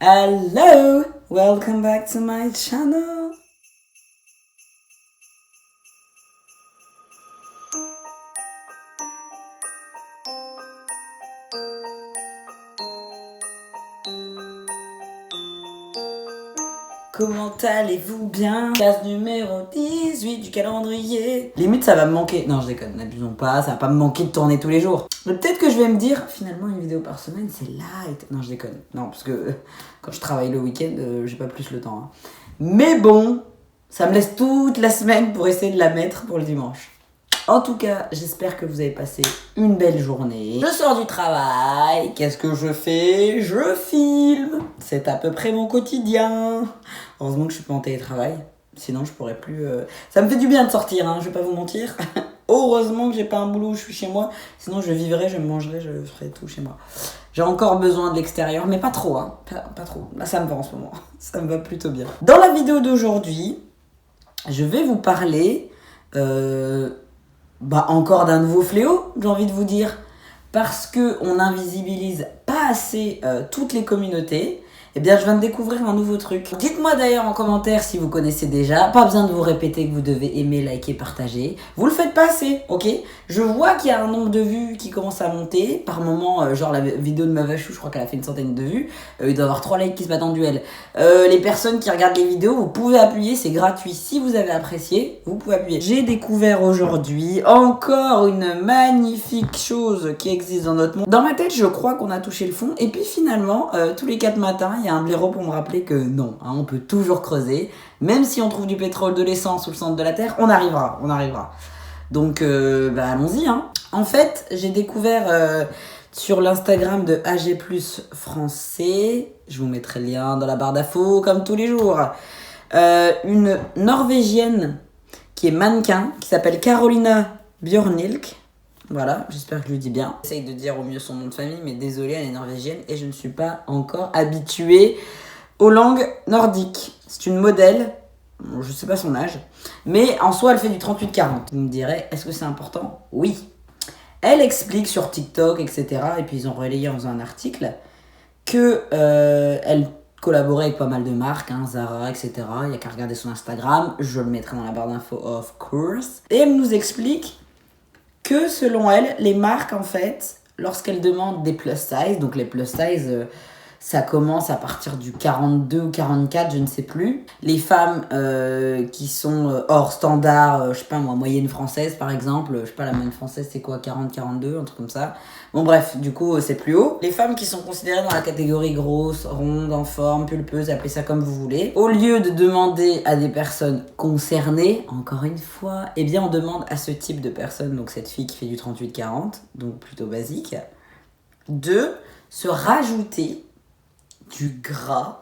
Hello, welcome back to my channel. Comment allez-vous bien? Case numéro 18 du calendrier. Limite ça va me manquer. Non je déconne, n'abusons pas, ça va pas me manquer de tourner tous les jours. Mais peut-être que je vais me dire, finalement une vidéo par semaine c'est light. Non je déconne, non parce que quand je travaille le week-end, j'ai pas plus le temps. Mais bon, ça me laisse toute la semaine pour essayer de la mettre pour le dimanche. En tout cas, j'espère que vous avez passé une belle journée. Je sors du travail, qu'est-ce que je fais? Je filme. C'est à peu près mon quotidien. Heureusement que je suis pas en télétravail, sinon je pourrais plus... Ça me fait du bien de sortir, hein, je vais pas vous mentir. Heureusement que j'ai pas un boulot où je suis chez moi, sinon je vivrais, je mangerais, je ferais tout chez moi. J'ai encore besoin de l'extérieur, mais pas trop, hein. Pas trop. Là, ça me va en ce moment. Ça me va plutôt bien. Dans la vidéo d'aujourd'hui, je vais vous parler... encore d'un nouveau fléau, j'ai envie de vous dire, parce que on n'invisibilise pas assez toutes les communautés. Eh bien, je viens de découvrir un nouveau truc. Dites-moi d'ailleurs en commentaire si vous connaissez déjà. Pas besoin de vous répéter que vous devez aimer, liker, partager. Vous le faites pas assez, ok? Je vois qu'il y a un nombre de vues qui commence à monter. Par moment, genre la vidéo de Mavachou, je crois qu'elle a fait une centaine de vues. Il doit y avoir 3 likes qui se battent en duel. Les personnes qui regardent les vidéos, vous pouvez appuyer, c'est gratuit. Si vous avez apprécié, vous pouvez appuyer. J'ai découvert aujourd'hui encore une magnifique chose qui existe dans notre monde. Dans ma tête, je crois qu'on a touché le fond. Et puis finalement, tous les 4 matins, il y a un blaireau pour me rappeler que non, hein, on peut toujours creuser. Même si on trouve du pétrole, de l'essence sous le centre de la Terre, on arrivera. Donc, allons-y. Hein. En fait, j'ai découvert sur l'Instagram de AG+ français, je vous mettrai le lien dans la barre d'infos comme tous les jours, une Norvégienne qui est mannequin, qui s'appelle Carolina Bjørnilk. Voilà, j'espère que je le dis bien. J'essaye de dire au mieux son nom de famille, mais désolé, elle est norvégienne et je ne suis pas encore habituée aux langues nordiques. C'est une modèle, je sais pas son âge, mais en soi elle fait du 38-40. Vous me direz, est-ce que c'est important? Oui. Elle explique sur TikTok, etc., et puis ils ont relayé en faisant un article, que elle collaborait avec pas mal de marques, hein, Zara, etc. Il n'y a qu'à regarder son Instagram, je le mettrai dans la barre d'infos, of course. Et elle nous explique que selon elle, les marques, en fait, lorsqu'elles demandent des plus size, donc les plus size, ça commence à partir du 42 ou 44, je ne sais plus. Les femmes qui sont hors standard, je sais pas moi, moyenne française par exemple, je sais pas la moyenne française c'est quoi, 40-42, un truc comme ça. Bon bref, du coup c'est plus haut. Les femmes qui sont considérées dans la catégorie grosse, ronde, en forme, pulpeuse, appelez ça comme vous voulez. Au lieu de demander à des personnes concernées, encore une fois, eh bien on demande à ce type de personne, donc cette fille qui fait du 38-40, donc plutôt basique, de se rajouter du gras.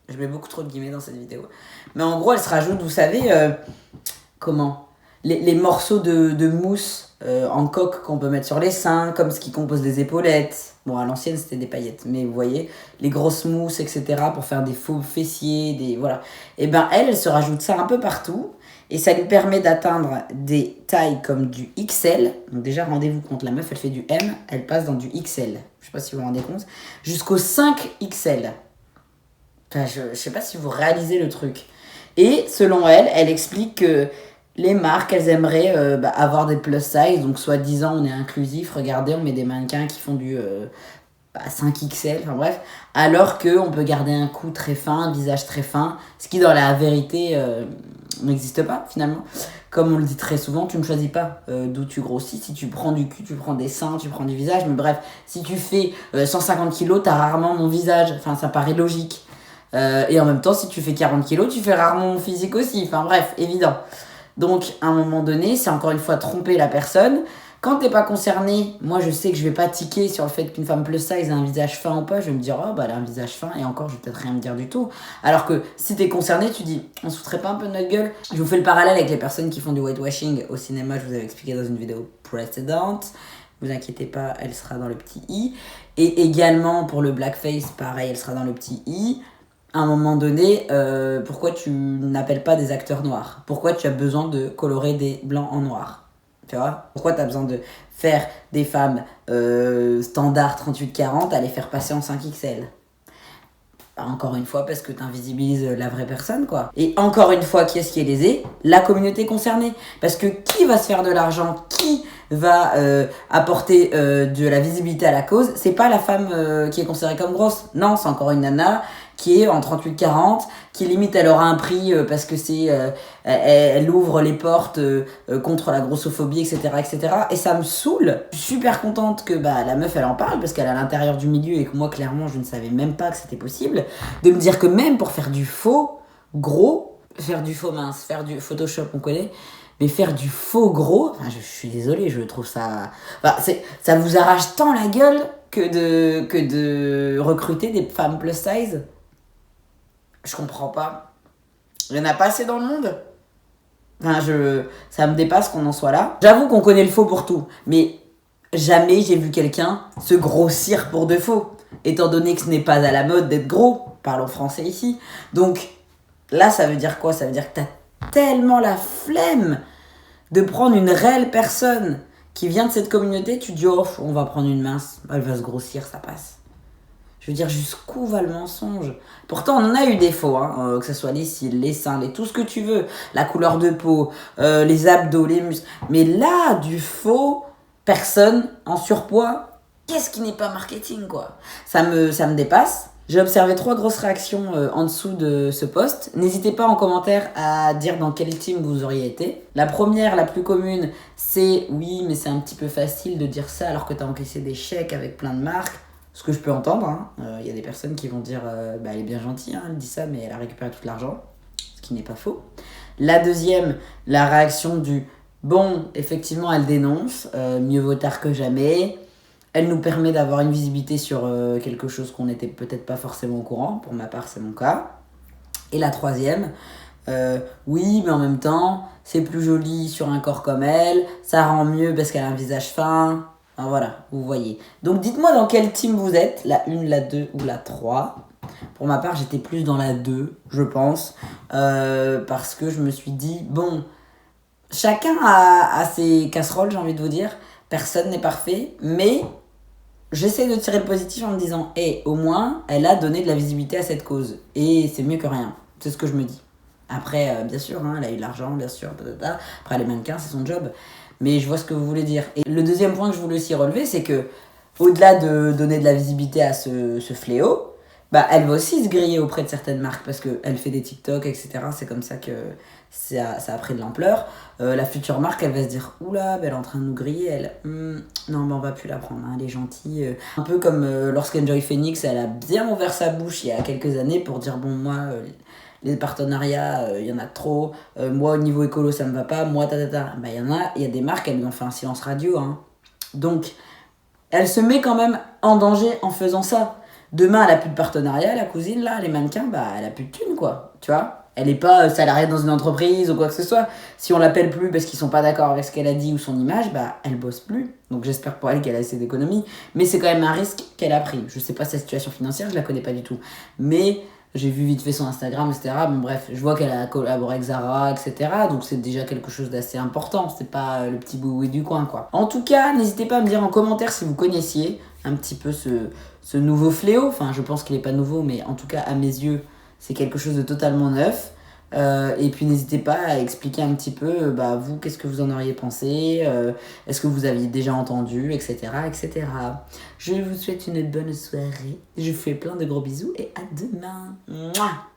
Je mets beaucoup trop de guillemets dans cette vidéo. Mais en gros, elle se rajoute, vous savez, les morceaux de mousse en coque qu'on peut mettre sur les seins, comme ce qui compose des épaulettes. Bon, à l'ancienne, c'était des paillettes. Mais vous voyez, les grosses mousses, etc. pour faire des faux fessiers, voilà. Et ben, elle se rajoute ça un peu partout. Et ça lui permet d'atteindre des tailles comme du XL. Donc déjà, rendez-vous compte, la meuf, elle fait du M, elle passe dans du XL. Je sais pas si vous vous rendez compte. Jusqu'au 5XL. Enfin, je sais pas si vous réalisez le truc. Et selon elle, elle explique que les marques, elles aimeraient avoir des plus size. Donc, soi-disant, on est inclusif. Regardez, on met des mannequins qui font du 5XL. Enfin bref. Alors qu'on peut garder un cou très fin, un visage très fin. Ce qui, dans la vérité, n'existe pas, finalement. Comme on le dit très souvent, tu ne choisis pas d'où tu grossis. Si tu prends du cul, tu prends des seins, tu prends du visage. Mais bref, si tu fais 150 kilos, t'as rarement mon visage. Enfin, ça paraît logique. Et en même temps, si tu fais 40 kilos, tu fais rarement mon physique aussi. Enfin bref, évident. Donc, à un moment donné, c'est encore une fois tromper la personne. Quand t'es pas concerné, moi je sais que je vais pas tiquer sur le fait qu'une femme plus size a un visage fin ou pas. Je vais me dire, oh bah elle a un visage fin et encore je vais peut-être rien me dire du tout. Alors que si t'es concerné, tu dis, on se foutrait pas un peu de notre gueule? Je vous fais le parallèle avec les personnes qui font du whitewashing au cinéma, je vous avais expliqué dans une vidéo précédente. Vous inquiétez pas, elle sera dans le petit i. Et également pour le blackface, pareil, elle sera dans le petit i. À un moment donné, pourquoi tu n'appelles pas des acteurs noirs? Pourquoi tu as besoin de colorer des blancs en noir? Tu vois? Pourquoi tu as besoin de faire des femmes standard 38-40 à les faire passer en 5XL? Bah, encore une fois, parce que tu invisibilises la vraie personne, quoi. Et encore une fois, qui est-ce qui est lésé? La communauté concernée. Parce que qui va se faire de l'argent? Qui va apporter de la visibilité à la cause? C'est pas la femme qui est considérée comme grosse. Non, c'est encore une nana qui est en 38-40, qui limite elle aura un prix parce que elle ouvre les portes contre la grossophobie, etc., etc. Et ça me saoule. Je suis super contente que la meuf elle en parle parce qu'elle est à l'intérieur du milieu et que moi clairement je ne savais même pas que c'était possible. De me dire que même pour faire du faux gros, faire du faux mince, faire du Photoshop on connaît, mais faire du faux gros, enfin, je suis désolée, je trouve ça... ça vous arrache tant la gueule que de recruter des femmes plus size. Je comprends pas. Il y en a pas assez dans le monde. Enfin, ça me dépasse qu'on en soit là. J'avoue qu'on connaît le faux pour tout, mais jamais j'ai vu quelqu'un se grossir pour de faux, étant donné que ce n'est pas à la mode d'être gros. Parlons français ici. Donc, là, ça veut dire quoi? Ça veut dire que t'as tellement la flemme de prendre une réelle personne qui vient de cette communauté, tu dis, oh, on va prendre une mince, elle va se grossir, ça passe. Je veux dire, jusqu'où va le mensonge? Pourtant, on en a eu des faux, que ce soit les cils, les seins, tout ce que tu veux, la couleur de peau, les abdos, les muscles. Mais là, du faux, personne en surpoids, qu'est-ce qui n'est pas marketing, quoi? Ça me dépasse. J'ai observé 3 grosses réactions en dessous de ce post. N'hésitez pas en commentaire à dire dans quel team vous auriez été. La première, la plus commune, c'est « Oui, mais c'est un petit peu facile de dire ça alors que t'as encaissé des chèques avec plein de marques. » Ce que je peux entendre, y a des personnes qui vont dire elle est bien gentille, elle dit ça, mais elle a récupéré tout l'argent, ce qui n'est pas faux. La deuxième, la réaction du bon, effectivement, elle dénonce, mieux vaut tard que jamais. Elle nous permet d'avoir une visibilité sur quelque chose qu'on n'était peut-être pas forcément au courant. Pour ma part, c'est mon cas. Et la troisième, oui, mais en même temps, c'est plus joli sur un corps comme elle, ça rend mieux parce qu'elle a un visage fin. Enfin, voilà, vous voyez. Donc dites-moi dans quel team vous êtes, la 1, la 2 ou la 3. Pour ma part, j'étais plus dans la 2, je pense. Parce que je me suis dit, bon, chacun a ses casseroles, j'ai envie de vous dire. Personne n'est parfait, mais j'essaie de tirer le positif en me disant, au moins, elle a donné de la visibilité à cette cause. Et c'est mieux que rien. C'est ce que je me dis. Après, bien sûr, elle a eu de l'argent, bien sûr. Après, les mannequins, c'est son job. Mais je vois ce que vous voulez dire. Et le deuxième point que je voulais aussi relever, c'est que au-delà de donner de la visibilité à ce fléau, elle va aussi se griller auprès de certaines marques parce qu'elle fait des TikTok, etc. C'est comme ça que ça a pris de l'ampleur. La future marque, elle va se dire « Oula, elle est en train de nous griller, elle. Non, on va plus la prendre, elle est gentille. » Un peu comme lorsqu'Enjoy Phoenix, elle a bien ouvert sa bouche il y a quelques années pour dire « Bon, moi... les partenariats, y en a trop. Moi, au niveau écolo, ça me va pas. Moi, il y a des marques, elles lui ont fait un silence radio. Donc, elle se met quand même en danger en faisant ça. Demain, elle a plus de partenariat, la cousine, là, les mannequins, elle a plus de thunes, quoi. Tu vois? Elle est pas salariée dans une entreprise ou quoi que ce soit. Si on l'appelle plus parce qu'ils sont pas d'accord avec ce qu'elle a dit ou son image, elle bosse plus. Donc, j'espère pour elle qu'elle a assez d'économies. Mais c'est quand même un risque qu'elle a pris. Je sais pas sa situation financière, je la connais pas du tout. Mais... j'ai vu vite fait son Instagram, etc. Bon, bref, je vois qu'elle a collaboré avec Zara, etc. Donc, c'est déjà quelque chose d'assez important. C'est pas le petit boui du coin, quoi. En tout cas, n'hésitez pas à me dire en commentaire si vous connaissiez un petit peu ce nouveau fléau. Enfin, je pense qu'il est pas nouveau, mais en tout cas, à mes yeux, c'est quelque chose de totalement neuf. Et puis, n'hésitez pas à expliquer un petit peu, vous, qu'est-ce que vous en auriez pensé, est-ce que vous aviez déjà entendu, etc., etc. Je vous souhaite une bonne soirée. Je vous fais plein de gros bisous et à demain. Mouah.